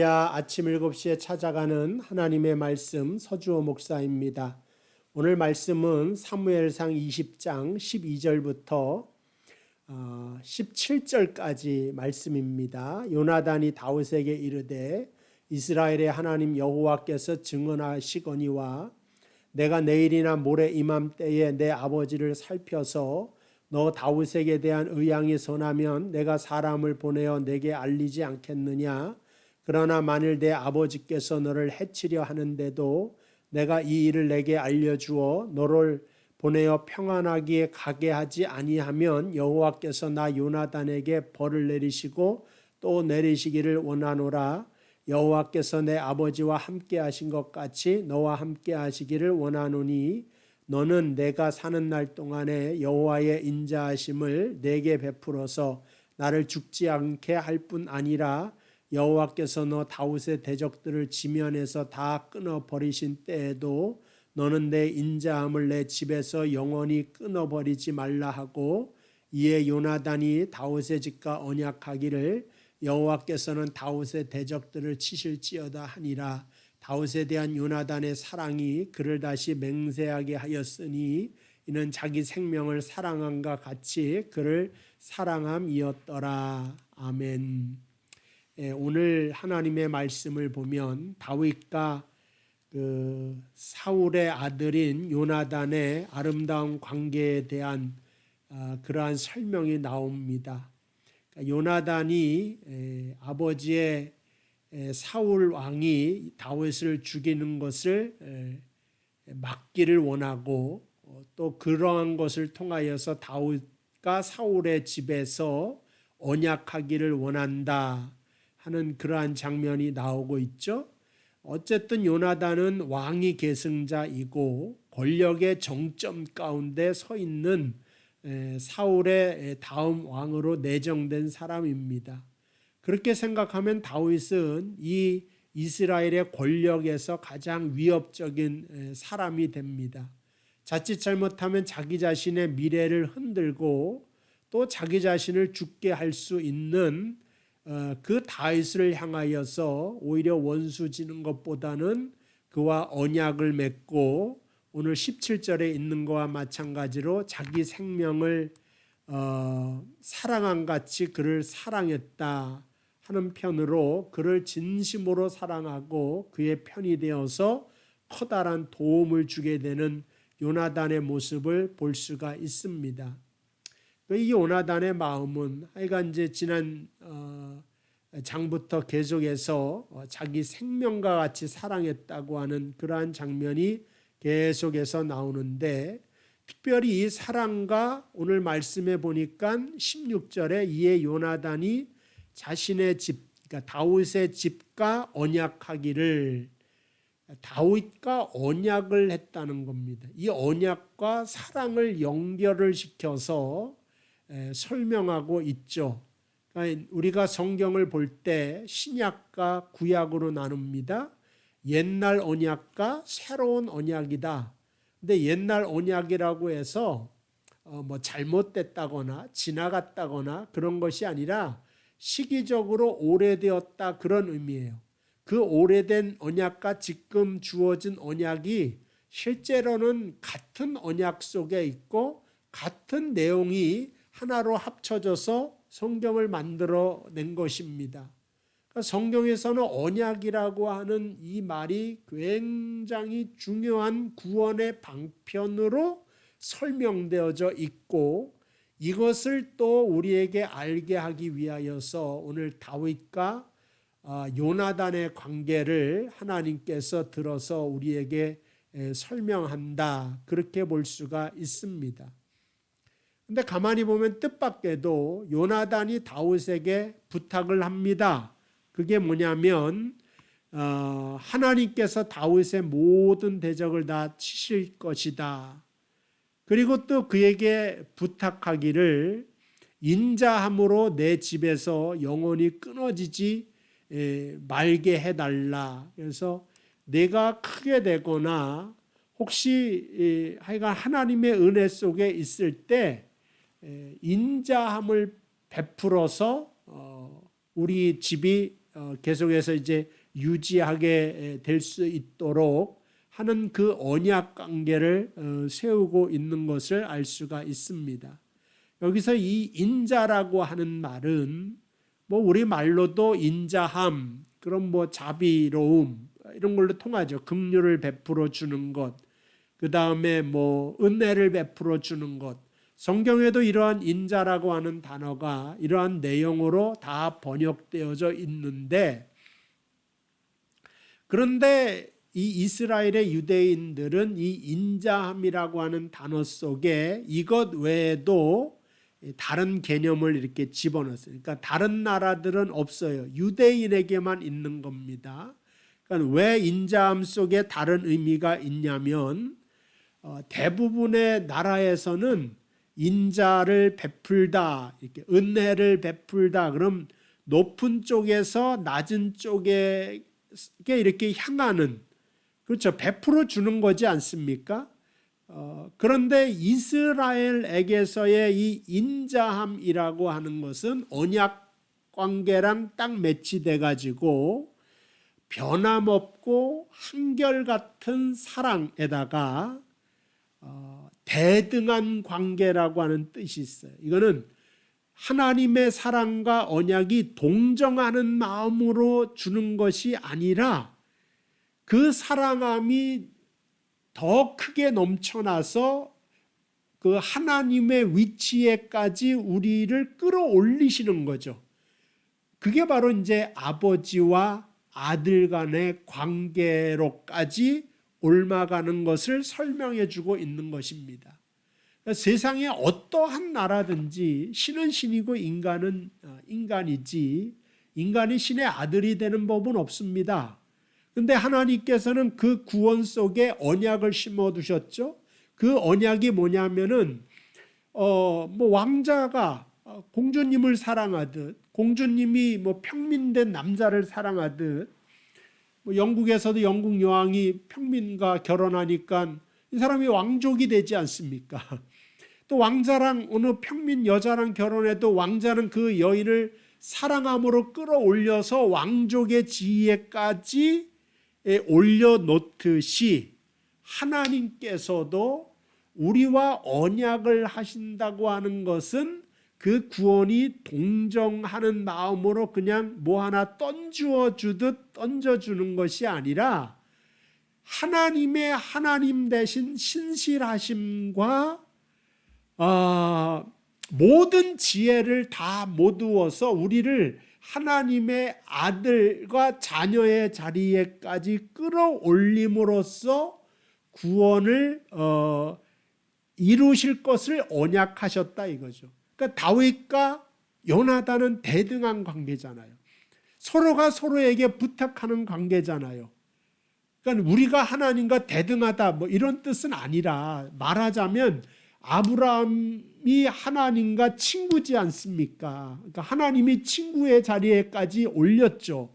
아침 7시에 찾아가는 하나님의 말씀 서주호 목사입니다. 오늘 말씀은 사무엘상 20장 12절부터 17절까지 말씀입니다. 요나단이 다윗에게 이르되 이스라엘의 하나님 여호와께서 증언하시거니와 내가 내일이나 모레 이맘때에 내 아버지를 살펴서 너 다윗에게 대한 의향이 선하면 내가 사람을 보내어 내게 알리지 않겠느냐. 그러나 만일 내 아버지께서 너를 해치려 하는데도 내가 이 일을 내게 알려주어 너를 보내어 평안하게 가게 하지 아니하면 여호와께서 나 요나단에게 벌을 내리시고 또 내리시기를 원하노라. 여호와께서 내 아버지와 함께 하신 것 같이 너와 함께 하시기를 원하노니 너는 내가 사는 날 동안에 여호와의 인자하심을 내게 베풀어서 나를 죽지 않게 할 뿐 아니라 여호와께서 너 다윗의 대적들을 지면에서 다 끊어 버리신 때에도 너는 내 인자함을 내 집에서 영원히 끊어 버리지 말라 하고 이에 요나단이 다윗의 집과 언약하기를 여호와께서는 다윗의 대적들을 치실지어다 하니라. 다윗에 대한 요나단의 사랑이 그를 다시 맹세하게 하였으니 이는 자기 생명을 사랑함과 같이 그를 사랑함이었더라. 아멘. 오늘 하나님의 말씀을 보면 다윗과 사울의 아들인 요나단의 아름다운 관계에 대한 그러한 설명이 나옵니다. 요나단이 아버지의 사울 왕이 다윗을 죽이는 것을 막기를 원하고 또 그러한 것을 통하여서 다윗과 사울의 집에서 언약하기를 원한다 하는 그러한 장면이 나오고 있죠. 어쨌든 요나단은 왕위 계승자이고 권력의 정점 가운데 서 있는 사울의 다음 왕으로 내정된 사람입니다. 그렇게 생각하면 다윗은 이 이스라엘의 권력에서 가장 위협적인 사람이 됩니다. 자칫 잘못하면 자기 자신의 미래를 흔들고 또 자기 자신을 죽게 할 수 있는 그 다윗을 향하여서 오히려 원수 지는 것보다는 그와 언약을 맺고 오늘 17절에 있는 것과 마찬가지로 자기 생명을 사랑한 같이 그를 사랑했다 하는 편으로 그를 진심으로 사랑하고 그의 편이 되어서 커다란 도움을 주게 되는 요나단의 모습을 볼 수가 있습니다. 이 요나단의 마음은 하여간 이제 지난 장부터 계속해서 자기 생명과 같이 사랑했다고 하는 그러한 장면이 계속해서 나오는데 특별히 이 사랑과 오늘 말씀해 보니까 16절에 이에 요나단이 자신의 집, 그러니까 다윗의 집과 언약하기를 다윗과 언약을 했다는 겁니다. 이 언약과 사랑을 연결을 시켜서 설명하고 있죠. 그러니까 우리가 성경을 볼 때 신약과 구약으로 나눕니다. 옛날 언약과 새로운 언약이다. 근데 옛날 언약이라고 해서 뭐 잘못됐다거나 지나갔다거나 그런 것이 아니라 시기적으로 오래되었다 그런 의미예요. 그 오래된 언약과 지금 주어진 언약이 실제로는 같은 언약 속에 있고 같은 내용이 하나로 합쳐져서 성경을 만들어낸 것입니다. 그러니까 성경에서는 언약이라고 하는 이 말이 굉장히 중요한 구원의 방편으로 설명되어져 있고 이것을 또 우리에게 알게 하기 위하여서 오늘 다윗과 요나단의 관계를 하나님께서 들어서 우리에게 설명한다. 그렇게 볼 수가 있습니다. 근데 가만히 보면 뜻밖에도 요나단이 다윗에게 부탁을 합니다. 그게 뭐냐면 하나님께서 다윗의 모든 대적을 다 치실 것이다. 그리고 또 그에게 부탁하기를 인자함으로 내 집에서 영원히 끊어지지 말게 해달라. 그래서 내가 크게 되거나 혹시 하여간 하나님의 은혜 속에 있을 때 인자함을 베풀어서 우리 집이 계속해서 이제 유지하게 될 수 있도록 하는 그 언약 관계를 세우고 있는 것을 알 수가 있습니다. 여기서 이 인자라고 하는 말은 뭐 우리 말로도 인자함, 그럼 뭐 자비로움 이런 걸로 통하죠. 긍휼을 베풀어 주는 것, 그 다음에 뭐 은혜를 베풀어 주는 것. 성경에도 이러한 인자라고 하는 단어가 이러한 내용으로 다 번역되어져 있는데, 그런데 이 이스라엘의 유대인들은 이 인자함이라고 하는 단어 속에 이것 외에도 다른 개념을 이렇게 집어넣었어요. 그러니까 다른 나라들은 없어요. 유대인에게만 있는 겁니다. 그러니까 왜 인자함 속에 다른 의미가 있냐면 대부분의 나라에서는 인자를 베풀다, 이렇게 은혜를 베풀다, 그럼 높은 쪽에서 낮은 쪽에 이렇게 향하는, 그렇죠, 베풀어 주는 거지 않습니까? 그런데 이스라엘에게서의 이 인자함이라고 하는 것은 언약 관계랑 딱 매치돼 가지고 변함없고 한결같은 사랑에다가 대등한 관계라고 하는 뜻이 있어요. 이거는 하나님의 사랑과 언약이 동정하는 마음으로 주는 것이 아니라 그 사랑함이 더 크게 넘쳐나서 그 하나님의 위치에까지 우리를 끌어올리시는 거죠. 그게 바로 이제 아버지와 아들 간의 관계로까지 옮아가는 것을 설명해 주고 있는 것입니다. 세상에 어떠한 나라든지 신은 신이고 인간은 인간이지 인간이 신의 아들이 되는 법은 없습니다. 그런데 하나님께서는 그 구원 속에 언약을 심어두셨죠. 그 언약이 뭐냐면은 뭐 왕자가 공주님을 사랑하듯, 공주님이 뭐 평민된 남자를 사랑하듯, 뭐 영국에서도 영국 여왕이 평민과 결혼하니까 이 사람이 왕족이 되지 않습니까? 또 왕자랑 어느 평민 여자랑 결혼해도 왕자는 그 여인을 사랑함으로 끌어올려서 왕족의 지위에까지 올려놓듯이 하나님께서도 우리와 언약을 하신다고 하는 것은 그 구원이 동정하는 마음으로 그냥 뭐 하나 던져 주듯 던져주는 것이 아니라 하나님의 하나님 대신 신실하심과 모든 지혜를 다 모두어서 우리를 하나님의 아들과 자녀의 자리에까지 끌어올림으로써 구원을 이루실 것을 언약하셨다 이거죠. 그러니까 다윗과 요나단은 대등한 관계잖아요. 서로가 서로에게 부탁하는 관계잖아요. 그러니까 우리가 하나님과 대등하다 뭐 이런 뜻은 아니라, 말하자면 아브라함이 하나님과 친구지 않습니까? 그러니까 하나님이 친구의 자리에까지 올렸죠.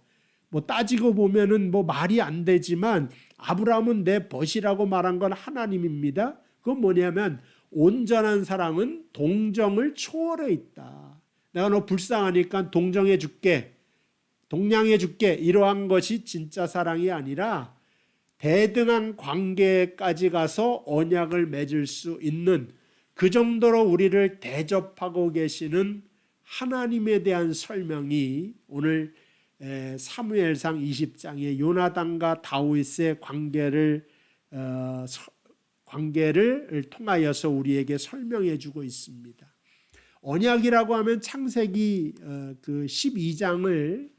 뭐 따지고 보면은 뭐 말이 안 되지만 아브라함은 내 벗이라고 말한 건 하나님입니다. 그건 뭐냐면 온전한 사랑은 동정을 초월해 있다. 내가 너 불쌍하니까 동정해 줄게, 동량해 줄게, 이러한 것이 진짜 사랑이 아니라 대등한 관계까지 가서 언약을 맺을 수 있는, 그 정도로 우리를 대접하고 계시는 하나님에 대한 설명이 오늘 사무엘상 20장의 요나단과 다윗의 관계를 통하여서 우리에게 설명해 주고 있습니다. 언약이라고 하면 창세기 그 12장을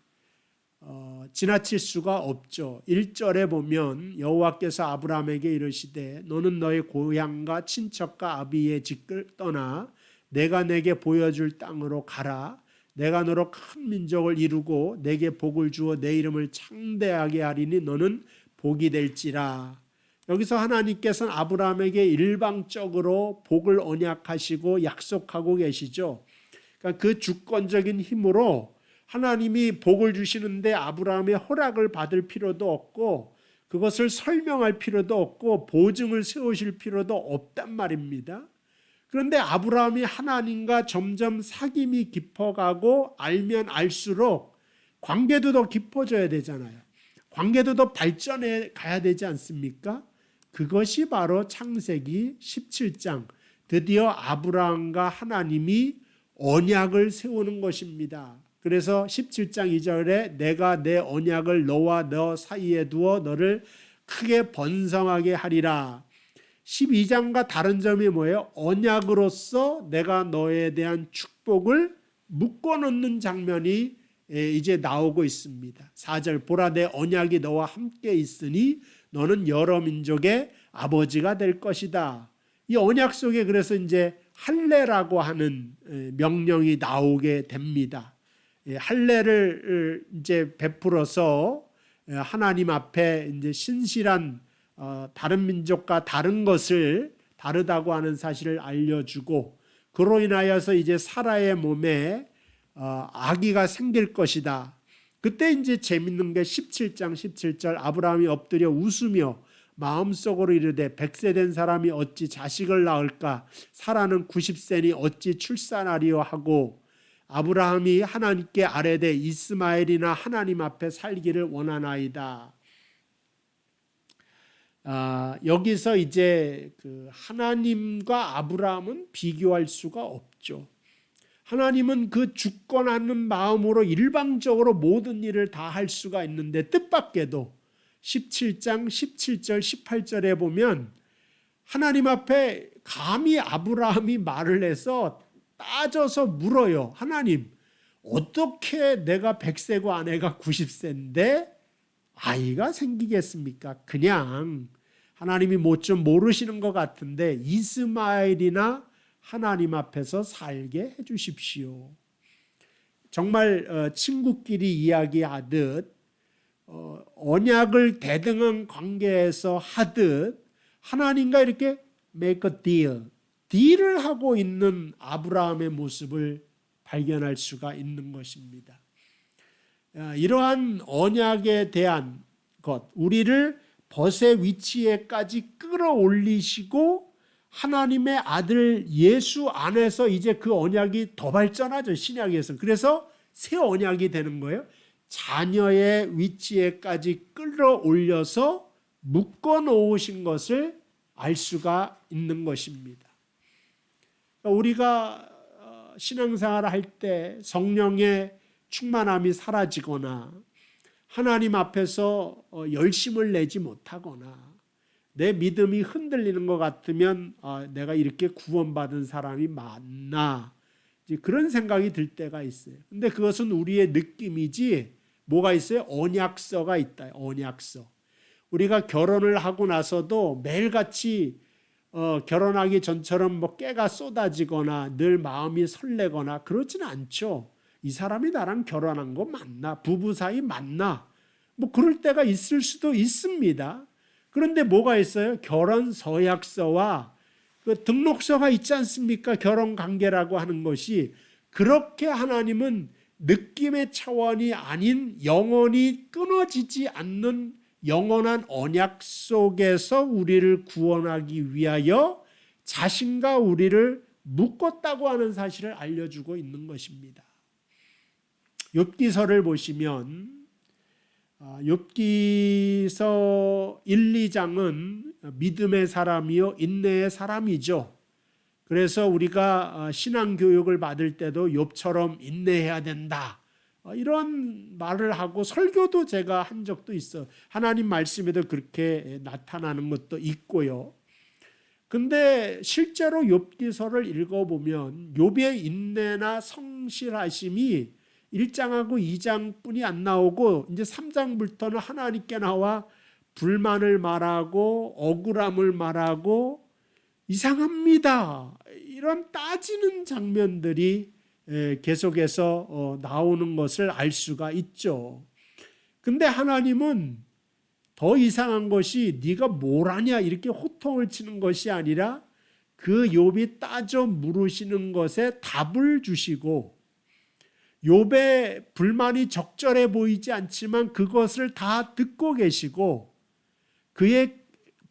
지나칠 수가 없죠. 1절에 보면 여호와께서 아브라함에게 이르시되 너는 너의 고향과 친척과 아비의 집을 떠나 내가 내게 보여줄 땅으로 가라. 내가 너로 큰 민족을 이루고 내게 복을 주어 내 이름을 창대하게 하리니 너는 복이 될지라. 여기서 하나님께서는 아브라함에게 일방적으로 복을 언약하시고 약속하고 계시죠. 그러니까 그 주권적인 힘으로 하나님이 복을 주시는데 아브라함의 허락을 받을 필요도 없고 그것을 설명할 필요도 없고 보증을 세우실 필요도 없단 말입니다. 그런데 아브라함이 하나님과 점점 사귐이 깊어가고 알면 알수록 관계도 더 깊어져야 되잖아요. 관계도 더 발전해 가야 되지 않습니까? 그것이 바로 창세기 17장 드디어 아브라함과 하나님이 언약을 세우는 것입니다. 그래서 17장 2절에 내가 내 언약을 너와 너 사이에 두어 너를 크게 번성하게 하리라. 12장과 다른 점이 뭐예요? 언약으로서 내가 너에 대한 축복을 묶어놓는 장면이 이제 나오고 있습니다. 4절 보라 내 언약이 너와 함께 있으니 너는 여러 민족의 아버지가 될 것이다. 이 언약 속에 그래서 이제 할례라고 하는 명령이 나오게 됩니다. 할례를 이제 베풀어서 하나님 앞에 이제 신실한 다른 민족과 다른 것을 다르다고 하는 사실을 알려주고 그로 인하여서 이제 사라의 몸에 아기가 생길 것이다. 그때 이제 재밌는 게 17장 17절 아브라함이 엎드려 웃으며 마음속으로 이르되 100세 된 사람이 어찌 자식을 낳을까 사라는 90세니 어찌 출산하리요 하고 아브라함이 하나님께 아뢰되 이스마엘이나 하나님 앞에 살기를 원하나이다. 여기서 이제 그 하나님과 아브라함은 비교할 수가 없죠. 하나님은 그 주권하는 마음으로 일방적으로 모든 일을 다 할 수가 있는데 뜻밖에도 17장 17절 18절에 보면 하나님 앞에 감히 아브라함이 말을 해서 따져서 물어요. 하나님 어떻게 내가 100세고 아내가 90세인데 아이가 생기겠습니까? 그냥 하나님이 뭐 좀 모르시는 것 같은데 이스마엘이나 하나님 앞에서 살게 해 주십시오. 정말 친구끼리 이야기하듯 언약을 대등한 관계에서 하듯 하나님과 이렇게 make a deal, 딜을 하고 있는 아브라함의 모습을 발견할 수가 있는 것입니다. 이러한 언약에 대한 것, 우리를 벗의 위치에까지 끌어올리시고 하나님의 아들 예수 안에서 이제 그 언약이 더 발전하죠. 신약에서. 그래서 새 언약이 되는 거예요. 자녀의 위치에까지 끌어올려서 묶어놓으신 것을 알 수가 있는 것입니다. 우리가 신앙생활을 할 때 성령의 충만함이 사라지거나 하나님 앞에서 열심을 내지 못하거나 내 믿음이 흔들리는 것 같으면 내가 이렇게 구원받은 사람이 맞나 그런 생각이 들 때가 있어요. 근데 그것은 우리의 느낌이지 뭐가 있어요? 언약서가 있다. 언약서. 우리가 결혼을 하고 나서도 매일같이 결혼하기 전처럼 뭐 깨가 쏟아지거나 늘 마음이 설레거나 그렇지는 않죠. 이 사람이 나랑 결혼한 거 맞나? 부부 사이 맞나? 뭐 그럴 때가 있을 수도 있습니다. 그런데 뭐가 있어요? 결혼 서약서와 그 등록서가 있지 않습니까? 결혼 관계라고 하는 것이 그렇게 하나님은 느낌의 차원이 아닌 영원히 끊어지지 않는 영원한 언약 속에서 우리를 구원하기 위하여 자신과 우리를 묶었다고 하는 사실을 알려주고 있는 것입니다. 욥기서를 보시면 욥기서 1, 2장은 믿음의 사람이요 인내의 사람이죠. 그래서 우리가 신앙교육을 받을 때도 욥처럼 인내해야 된다. 이런 말을 하고 설교도 제가 한 적도 있어요. 하나님 말씀에도 그렇게 나타나는 것도 있고요. 근데 실제로 욥기서를 읽어보면 욥의 인내나 성실하심이 1장하고 2장뿐이 안 나오고 이제 3장부터는 하나님께 나와 불만을 말하고 억울함을 말하고 이상합니다. 이런 따지는 장면들이 계속해서 나오는 것을 알 수가 있죠. 근데 하나님은 더 이상한 것이 네가 뭘 하냐 이렇게 호통을 치는 것이 아니라 그 욥이 따져 물으시는 것에 답을 주시고 욥의 불만이 적절해 보이지 않지만 그것을 다 듣고 계시고 그의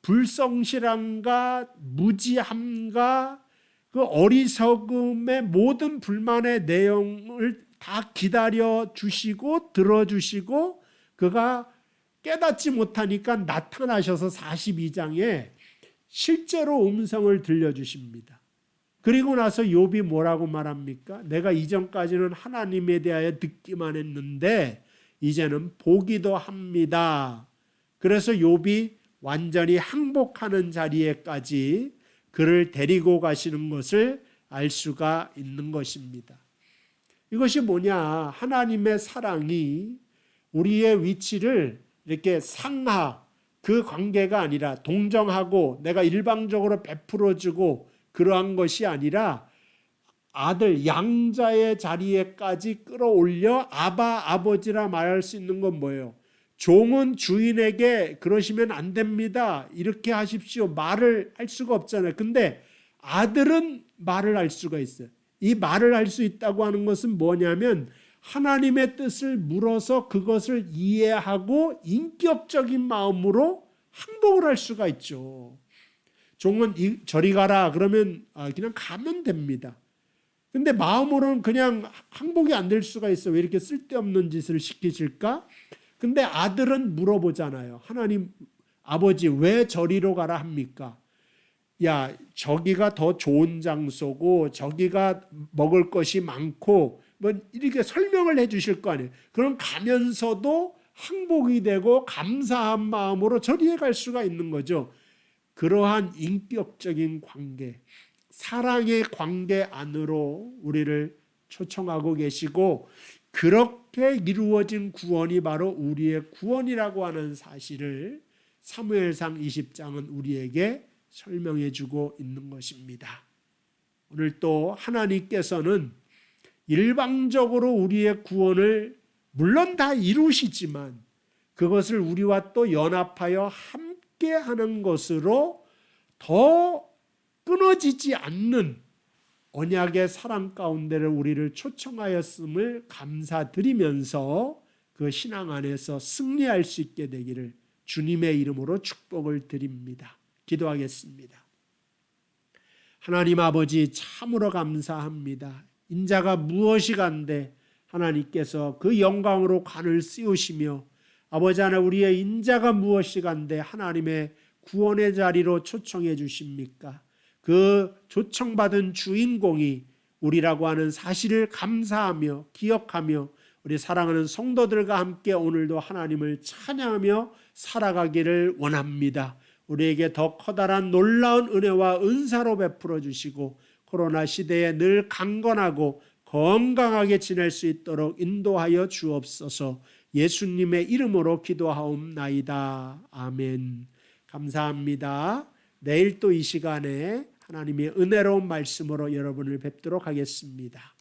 불성실함과 무지함과 그 어리석음의 모든 불만의 내용을 다 기다려 주시고 들어주시고 그가 깨닫지 못하니까 나타나셔서 42장에 실제로 음성을 들려주십니다. 그리고 나서 욥이 뭐라고 말합니까? 내가 이전까지는 하나님에 대하여 듣기만 했는데 이제는 보기도 합니다. 그래서 욥이 완전히 항복하는 자리에까지 그를 데리고 가시는 것을 알 수가 있는 것입니다. 이것이 뭐냐? 하나님의 사랑이 우리의 위치를 이렇게 상하, 그 관계가 아니라 동정하고 내가 일방적으로 베풀어주고 그러한 것이 아니라 아들 양자의 자리에까지 끌어올려 아바 아버지라 말할 수 있는 건 뭐예요? 종은 주인에게 그러시면 안 됩니다. 이렇게 하십시오. 말을 할 수가 없잖아요. 근데 아들은 말을 할 수가 있어요. 이 말을 할 수 있다고 하는 것은 뭐냐면 하나님의 뜻을 물어서 그것을 이해하고 인격적인 마음으로 항복을 할 수가 있죠. 종은 저리 가라 그러면 그냥 가면 됩니다. 근데 마음으로는 그냥 항복이 안 될 수가 있어. 왜 이렇게 쓸데없는 짓을 시키실까? 근데 아들은 물어보잖아요. 하나님 아버지 왜 저리로 가라 합니까? 야, 저기가 더 좋은 장소고 저기가 먹을 것이 많고 뭐 이렇게 설명을 해 주실 거 아니에요. 그럼 가면서도 항복이 되고 감사한 마음으로 저리에 갈 수가 있는 거죠. 그러한 인격적인 관계, 사랑의 관계 안으로 우리를 초청하고 계시고 그렇게 이루어진 구원이 바로 우리의 구원이라고 하는 사실을 사무엘상 20장은 우리에게 설명해 주고 있는 것입니다. 오늘 또 하나님께서는 일방적으로 우리의 구원을 물론 다 이루시지만 그것을 우리와 또 연합하여 함께 하는 것으로 더 끊어지지 않는 언약의 사랑 가운데를 우리를 초청하였음을 감사드리면서 그 신앙 안에서 승리할 수 있게 되기를 주님의 이름으로 축복을 드립니다. 기도하겠습니다. 하나님 아버지 참으로 감사합니다. 인자가 무엇이 간데 하나님께서 그 영광으로 관을 씌우시며 아버지 하나 우리의 인자가 무엇이 간데 하나님의 구원의 자리로 초청해 주십니까? 그 초청받은 주인공이 우리라고 하는 사실을 감사하며 기억하며 우리 사랑하는 성도들과 함께 오늘도 하나님을 찬양하며 살아가기를 원합니다. 우리에게 더 커다란 놀라운 은혜와 은사로 베풀어 주시고 코로나 시대에 늘 강건하고 건강하게 지낼 수 있도록 인도하여 주옵소서. 예수님의 이름으로 기도하옵나이다. 아멘. 감사합니다. 내일 또 이 시간에 하나님의 은혜로운 말씀으로 여러분을 뵙도록 하겠습니다.